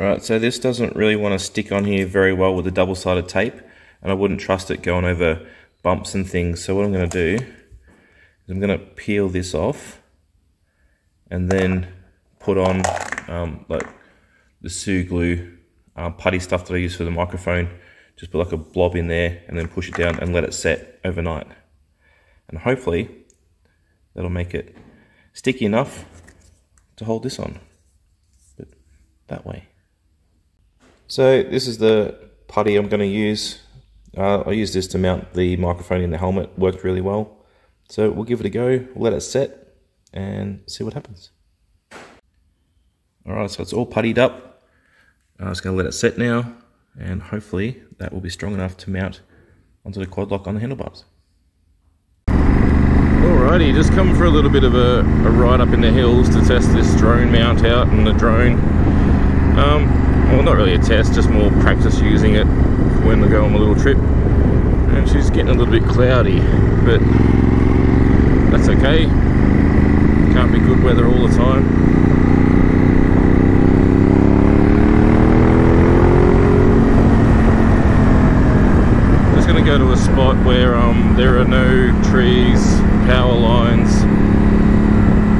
Alright, so this doesn't really want to stick on here very well with the double-sided tape, and I wouldn't trust it going over bumps and things. So what I'm going to do is I'm going to peel this off and then put on like the Sue glue putty stuff that I use for the microphone. Just put like a blob in there and then push it down and let it set overnight. And hopefully that'll make it sticky enough to hold this on, but that way. So this is the putty I'm going to use. I use this to mount the microphone in the helmet. Worked really well. So we'll give it a go, let it set, and see what happens. Alright, so it's all puttied up. I'm just going to let it set now, and hopefully that will be strong enough to mount onto the quad lock on the handlebars. Alrighty, just come for a little bit of a ride up in the hills to test this drone mount out and the drone. Well, not really a test, just more practice using it when I go on a little trip. And she's getting a little bit cloudy, but that's okay. Can't be good weather all the time. Just going to go to a spot where there are no trees, power lines,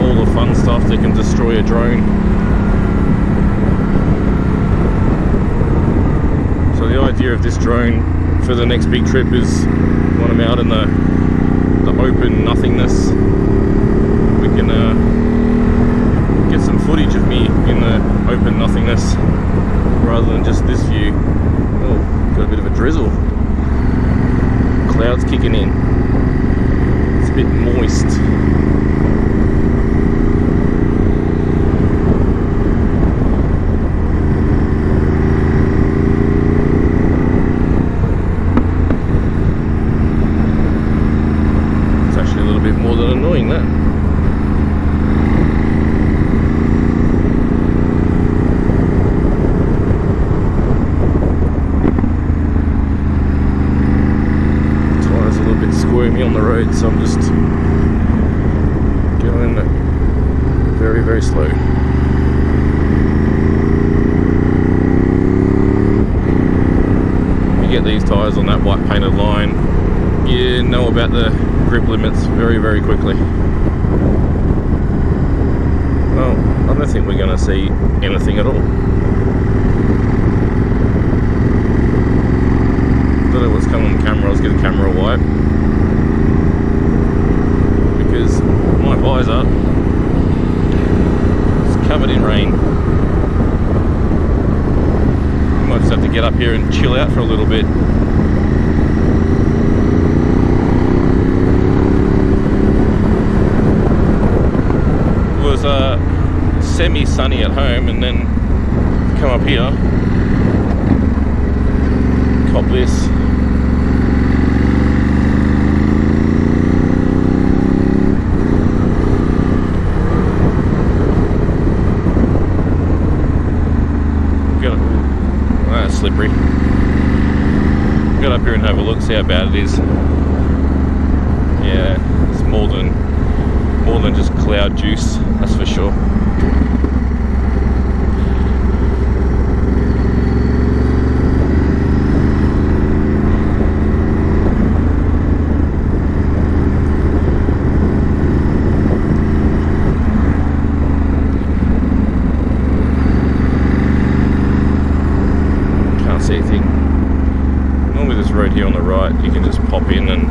all the fun stuff that can destroy a drone. So the idea of this drone for the next big trip is when I'm out in the open nothingness, we can get some footage of me in the open nothingness rather than just this view. Oh, got a bit of a drizzle. Clouds kicking in. It's a bit moist. More than annoying, that. Tyres a little bit squirmy on the road, so I'm just going very, very slow. You get these tyres on that white painted line, you know about the grip limits very, very quickly. Well, I don't think we're going to see anything at all. Don't know what's coming on camera. I was getting camera wipe because my visor is covered in rain. I might just have to get up here and chill out for a little bit. Semi-sunny at home, and then come up here, cop this. Slippery. Get up here and have a look, see how bad it is. Yeah, it's more than just cloud juice, that's for sure. Can't see anything. Normally this road here on the right, you can just pop in and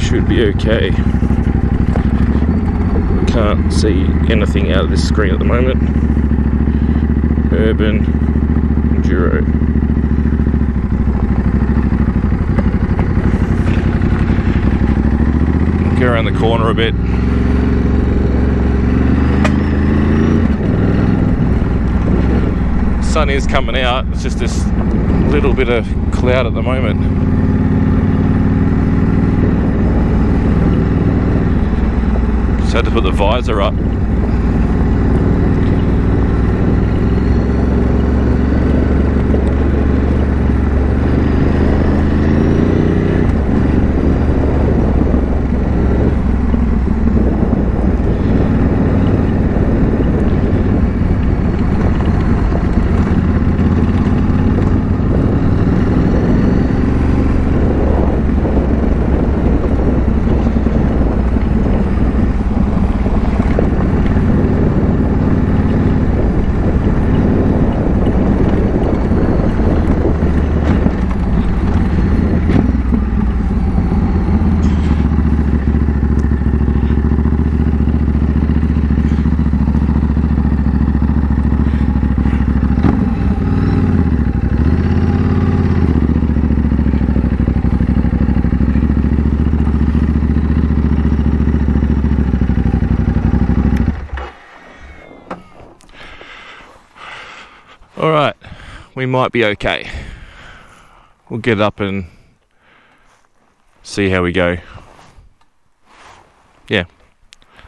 should be okay. Can't see anything out of this screen at the moment. Urban Enduro. Go around the corner a bit. Sun is coming out, it's just this little bit of cloud at the moment. Just had to put the visor up. Alright, we might be okay. We'll get up and see how we go. Yeah,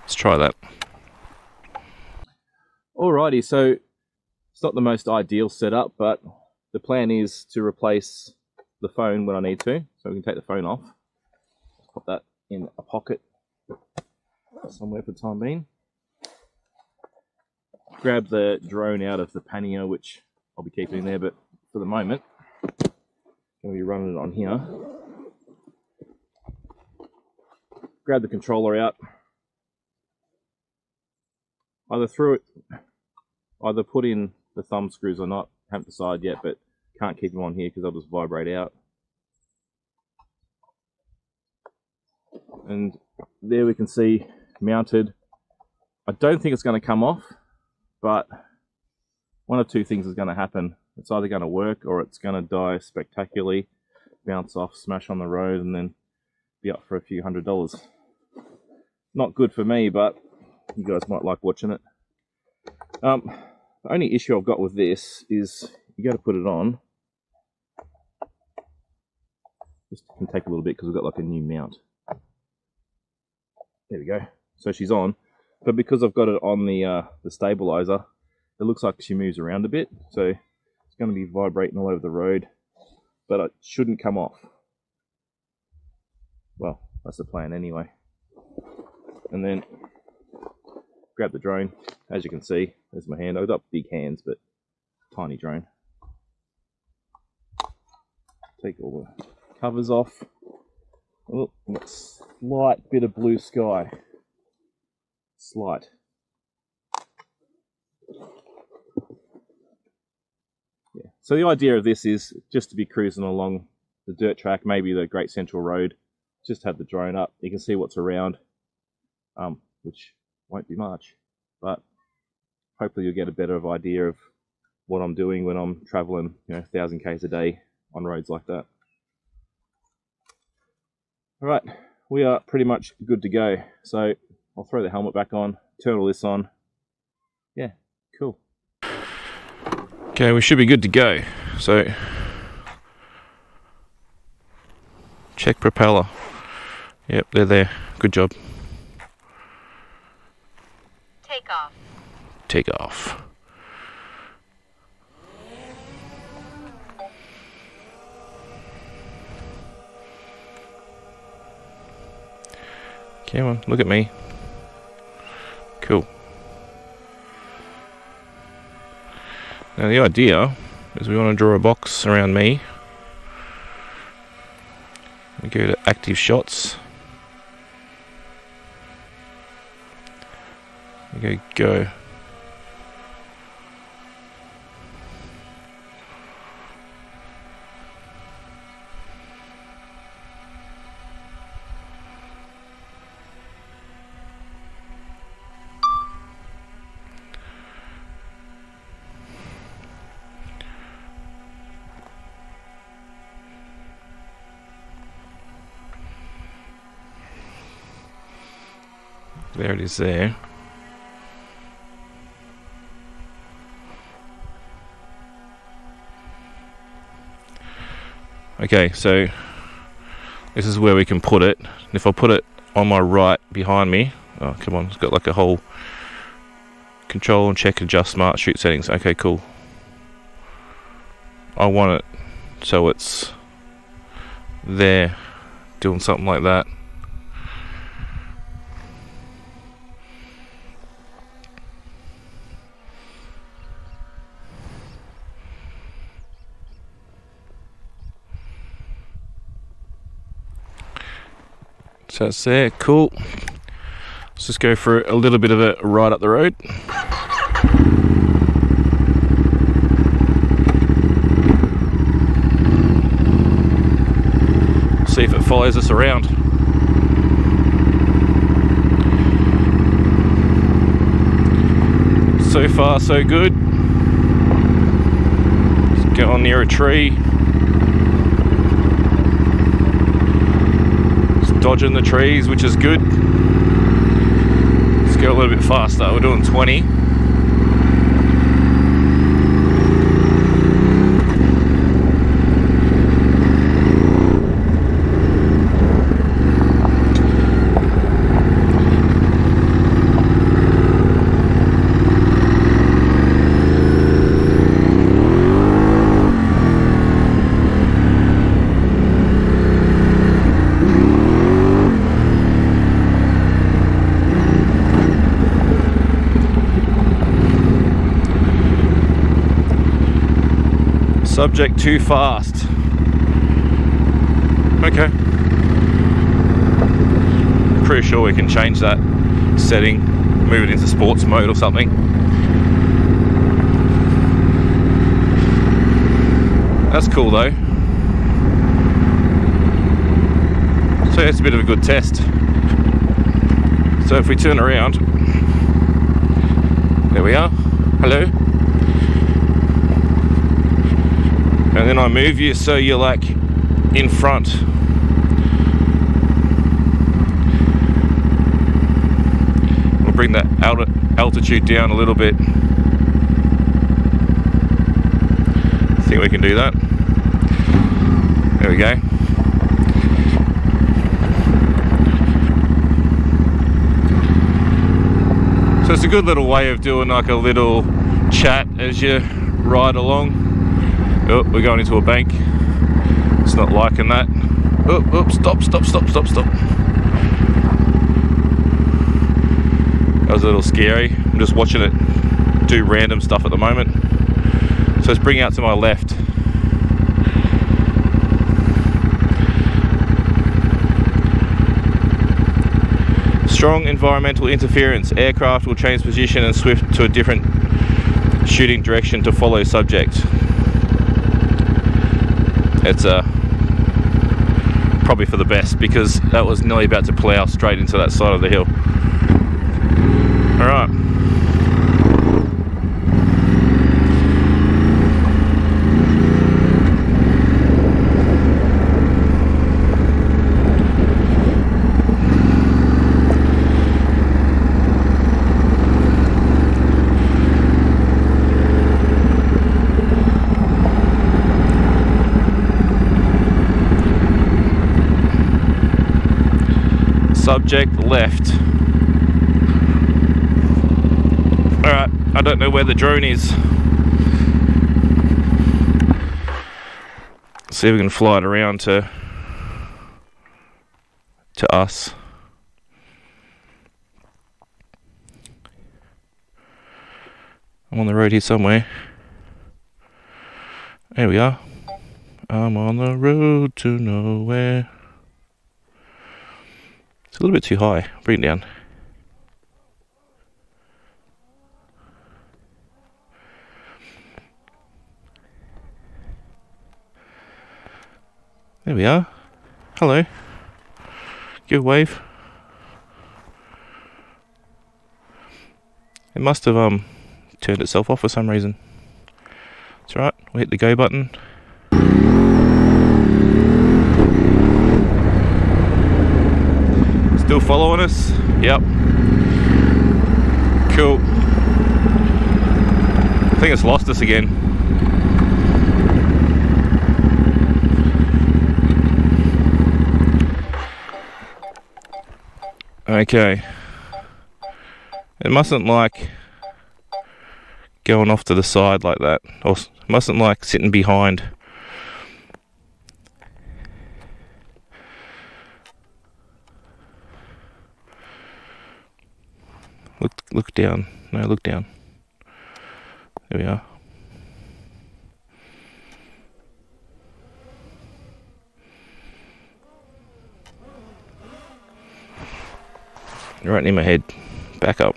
let's try that. Alrighty, so it's not the most ideal setup, but the plan is to replace the phone when I need to. So we can take the phone off. Pop that in a pocket somewhere for the time being. Grab the drone out of the pannier, which I'll be keeping there, but for the moment, I'm going to be running it on here. Grab the controller out. Either put in the thumb screws or not. Haven't decided yet, but can't keep them on here because they'll just vibrate out. And there we can see mounted. I don't think it's going to come off, but one of two things is going to happen. It's either going to work or it's going to die spectacularly, bounce off, smash on the road, and then be up for a few $100s. Not good for me, but you guys might like watching it. The only issue I've got with this is you got to put it on. This can take a little bit because we've got like a new mount. There we go. So she's on, but because I've got it on the stabilizer, it looks like she moves around a bit. So it's going to be vibrating all over the road, but it shouldn't come off. Well, that's the plan anyway. And then grab the drone. As you can see, there's my hand. I've got big hands, but tiny drone. Take all the covers off. Oh, got a slight bit of blue sky. Slight. Yeah. So the idea of this is just to be cruising along the dirt track, maybe the Great Central Road. Just have the drone up. You can see what's around, which won't be much, but hopefully you'll get a better idea of what I'm doing when I'm traveling, 1,000 k's a day on roads like that. All right, we are pretty much good to go. So I'll throw the helmet back on, turn all this on. Yeah, cool. Okay, we should be good to go. So check propeller. Yep, they're there. Good job. Take off. Take off. Come on, look at me. Cool. Now the idea is we want to draw a box around me. We go to active shots. We go. There it is there. Okay, so this is where we can put it. If I put it on my right behind me, oh come on, it's got like a whole control and check, adjust, smart, shoot settings. Okay, cool. I want it so it's there doing something like that. So it's there, cool. Let's just go for a little bit of a ride up the road. See if it follows us around. So far, so good. Let's get on near a tree. Dodging the trees, which is good. Let's go a little bit faster. We're doing 20. Subject too fast. Okay. Pretty sure we can change that setting, move it into sports mode or something. That's cool though. So it's a bit of a good test. So if we turn around, there we are. Hello. And then I move you so you're like in front. We'll bring that altitude down a little bit. I think we can do that. There we go. So it's a good little way of doing like a little chat as you ride along. Oh, we're going into a bank. It's not liking that. Oh, oh, stop. That was a little scary. I'm just watching it do random stuff at the moment. So it's bringing out to my left. Strong environmental interference. Aircraft will change position and swift to a different shooting direction to follow subject. It's probably for the best, because that was nearly about to plough straight into that side of the hill. Alright. Subject left. Alright, I don't know where the drone is. See if we can fly it around to us. I'm on the road here somewhere. There we are. I'm on the road to nowhere. It's a little bit too high. Bring it down. There we are. Hello. Give a wave. It must have turned itself off for some reason. It's alright. We'll hit the go button. Still following us? Yep. Cool. I think it's lost us again. Okay. It mustn't like going off to the side like that, or mustn't like sitting behind. Look down. No, look down. There we are. Right near my head. Back up.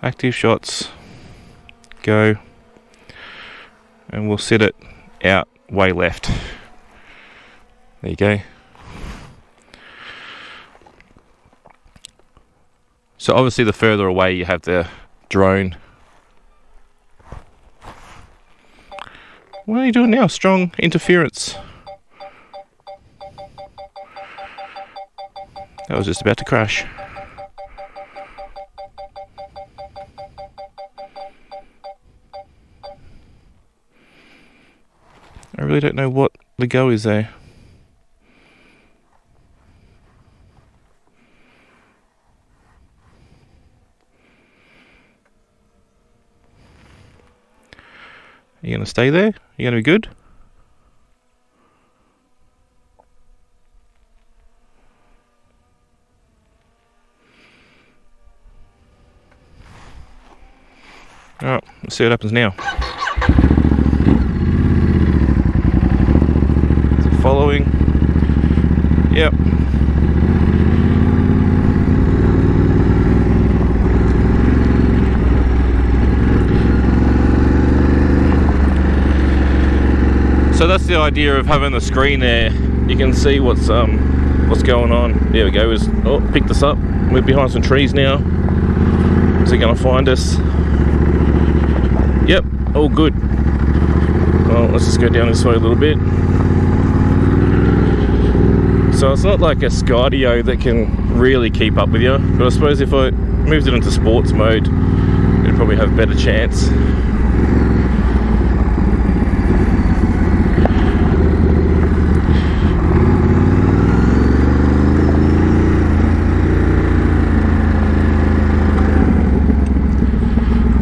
Active shots. Go. And we'll set it out way left. There you go. So obviously the further away you have the drone. What are you doing now? Strong interference. That was just about to crash. I really don't know what the go is there. Are you going to stay there? Are you going to be good? Alright, let's see what happens now. Is it following? Yep. So that's the idea of having the screen there. You can see what's going on. There we go. Oh, picked us up. We're behind some trees now. Is it going to find us? Yep, all good. Well, let's just go down this way a little bit. So it's not like a Skydio that can really keep up with you, but I suppose if I moved it into sports mode, it'd probably have a better chance.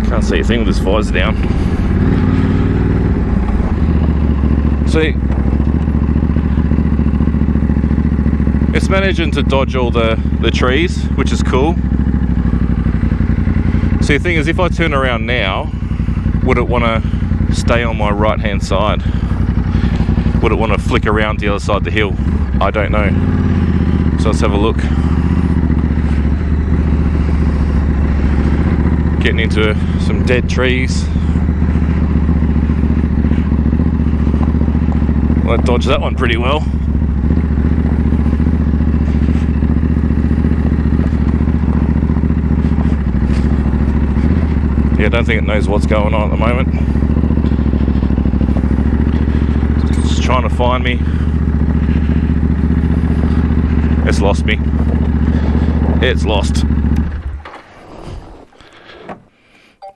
Can't see a thing with this visor down. See, it's managing to dodge all the trees, which is cool. See, the thing is, if I turn around now, would it want to stay on my right hand side? Would it want to flick around the other side of the hill? I don't know. So let's have a look. Getting into some dead trees. Well, I dodged that one pretty well. Yeah, I don't think it knows what's going on at the moment. It's trying to find me. It's lost me. It's lost.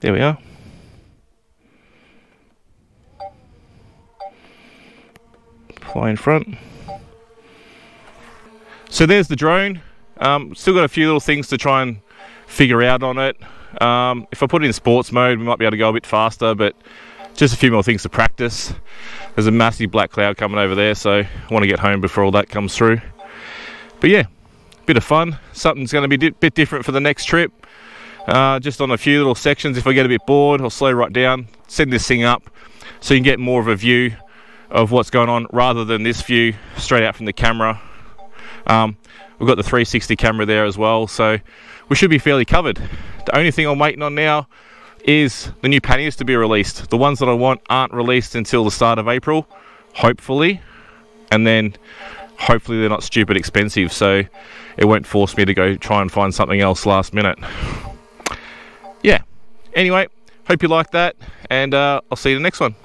There we are. Fly in front. So there's the drone. Still got a few little things to try and figure out on it. If I put it in sports mode, we might be able to go a bit faster, but just a few more things to practice. There's a massive black cloud coming over there, so I want to get home before all that comes through. But yeah, bit of fun. Something's going to be a bit different for the next trip. Just on a few little sections. If I get a bit bored, I'll slow right down, send this thing up so you can get more of a view of what's going on rather than this view straight out from the camera. We've got the 360 camera there as well, so we should be fairly covered. The only thing I'm waiting on now is the new panniers to be released. The ones that I want aren't released until the start of April, hopefully, and then hopefully they're not stupid expensive, so it won't force me to go try and find something else last minute. Yeah, anyway, hope you like that, and I'll see you in the next one.